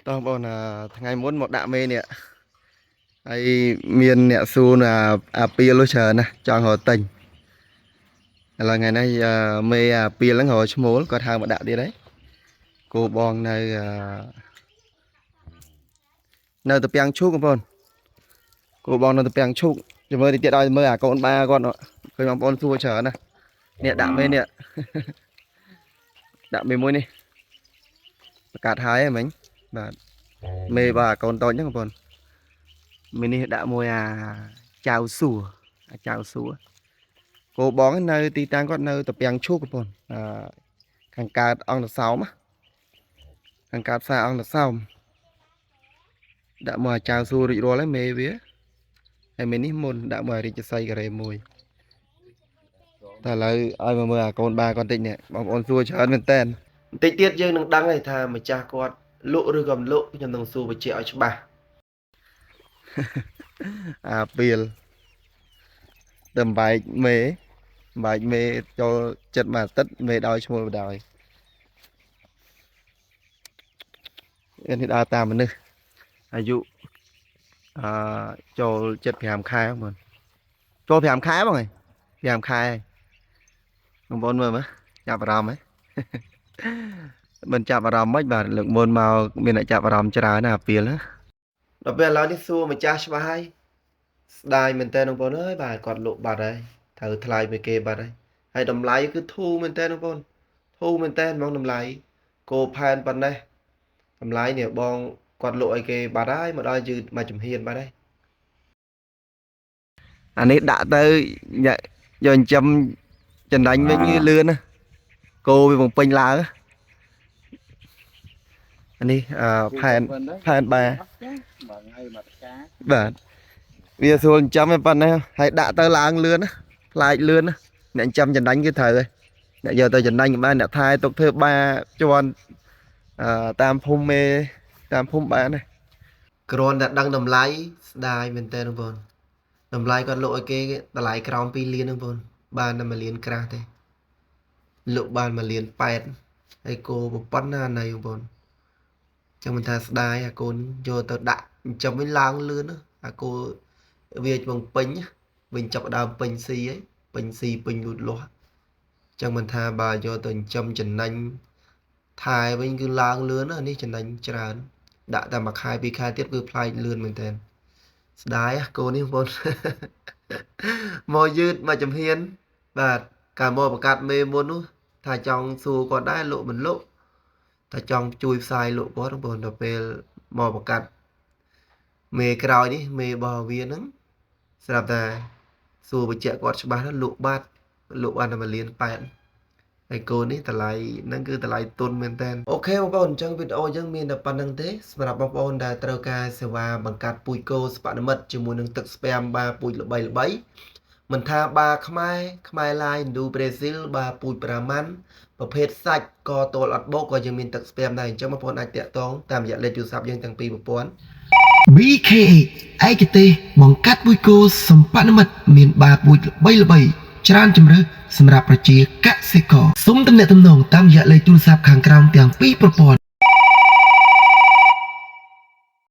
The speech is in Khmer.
ต้องบอกนะថ្ងៃមុនមកដាក់មេនេះហើយមានអ្នកសួរអាពីលុះច្រើនណាចង់រកទិញឥឡូវថ្ងៃនេះមេអាពីលហ្នឹងរកឈ្មោលគាត់ហៅមកដាក់ទៀតហើយគោបងនៅតាពាំងឈូកបងប្អូនគោបងនៅតាពាំងឈូកចាំមើលទៀតឲ្យមើលអាកូនបាគាត់ឃើញបងប្អូនសួរច្រើនណានេះដាក់មេនេះដាក់មេមួយនេះប្រកាសហើយហ្មងបាទមេបាទកូនតូចហ្នឹងបងប្អូនមីនេះដាក់មួយចៅសួរចៅសួរគោបងនៅទីតាំងគាត់នៅតាពាំងឈូកបងប្អូនខាងកើតអង្គតសោមខាងកើតផ្សារអង្គតសោមដាក់មកចៅសួររួចរាល់ហើយមេវាហើយមេនេះមុនដាក់មករាជសីការ៉េមួយតែឥឡូវឲ្យមកមើលអាកូនបាគាត់តិចនេះបងប្អូនសួរច្រើនមែនតើបន្តិចទៀតយើងនឹងដឹងហើយថាម្ចាស់គាត់លក់ឬក៏មិនលក់ខ្ញុំនឹងសួរបញ្ជាក់ឲ្យច្បាស់អាពីលដំបែកមេចូលចិត្តមួយអាទិត្យមេដោយឈ្មោះបដោយនេះដើរតាមមនុស្សអាយុចូល75ខែបងប្អូនចូល5ខែបងហើយ5ខែបងប្អូនមើលចាប់អារម្មណ៍ហ៎មិនចាប់អារម្មណ៍មិនបាទលើកមុនមកមានអ្នកចាប់អារម្មណ៍ច្រើនណាអាពីលណាដល់ពេលឥឡូវនេះសួរម្ចាស់ច្បាស់ហើយស្ដាយមែនតើបងប្អូនអើយបាទគាត់លក់បាត់ហើយត្រូវថ្លៃមួយគេបាត់ហើយតម្លៃគឺធូរមែនតើបងប្អូនធូរមែនតើហ្មងតម្លៃគោផែនប៉ុណ្ណេះតម្លៃនេះបងគាត់លក់ឲ្យគេបាត់ហើយមកដល់យឺតមកចំហៀនបាត់ហើយអានេះដាក់ទៅយកចិញ្ចឹមចណ្ដាញវិញលឿនណាគោវាបំពេញឡើងអានេះផែនបាទវាស្រួលចិញ្ចឹមឯប៉ុណ្ណេះហើយដាក់ទៅឡើងលឿនណាផ្លាច់លឿនណាអ្នកចិញ្ចឹមចណ្ដាញគឺត្រូវហើយអ្នកយកទៅចណ្ដាញក៏បានអ្នកថែទុកធ្វើបាជន់តាមភូមិមេតាមភូមិបានណាគ្រាន់តែដឹងតម្លៃស្ដាយមែនតើបងប្អូនតម្លៃគាត់លក់ឲ្យគេតម្លៃក្រោម2លានបងប្អូនបានតែ1លានក្រាស់ទេលក់បាន1លាន8ហើយគោប៉ុណ្ណាណៃបងប្អូនចឹងមិនថាស្ដាយអាកូនយកទៅដាក់ចិញ្ចឹមវិញឡើងលឿនអាគោវាបំពេញវិញចាប់ដើមពេញស៊ីហើយពេញស៊ីពេញលូតលាស់ចឹងមិនថាបើយកទៅចិញ្ចឹមចំណេញថែវិញគឺឡើងលឿននេះចំណេញច្រើនដាក់តែមួយខែពីរខែទៀតគឺផ្លែកលឿនមែនតើស្ដាយគោនេះបងប្អូនមកយឺតមកចំហៀនបាទកាលមកបង្កាត់មេមុននោះថាចង់សួរគាត់ដែរលក់មិនលក់តែចង់ជួយផ្សាយលក់គាត់បងប្អូនដល់ពេលមកបង្កាត់មេក្រោយនេះមេរបស់វាហ្នឹងស្រាប់តែសួរបញ្ជាក់គាត់ច្បាស់លក់បានតែ1លាន8ហើយគោនេះតម្លៃហ្នឹងគឺតម្លៃទុនមែនតើអូខេបងប្អូនអញ្ចឹងវីដេអូយើងមានតែប៉ុណ្្នឹងទេសម្រាប់បងប្អូនដែលត្រូវការសេវាបង្កាត់ពូជគោស្ប៉ានិមិត្តជាមួយនឹងទឹកស្ពាំបាពូជល្បីមិនថាបាខ្មែរឡាយឥណ្ឌូប្រេស៊ីលបាពូជប្រាម៉ាន់ប្រភេទសាច់ក៏តលអត់បោកក៏យើងមានទឹកស្ពាំដែរអញ្ចឹងបងប្អូនអាចតាក់ទងតាមរយៈលេខទូរស័ព្ទយើងទាំងពីរប្រព័ន្ធ BKA ឯកទេសបង្កាត់ពូជគោសម្ប៉ានិមិត្តមានបាពូជល្បីច្រើនជម្រើសសម្រាប់ប្រជាកសិករសូមទំនាក់ទំនងតាមរយៈលេខទូរស័ព្ទខាងក្រោមទាំងពីរប្រព័ន្ធ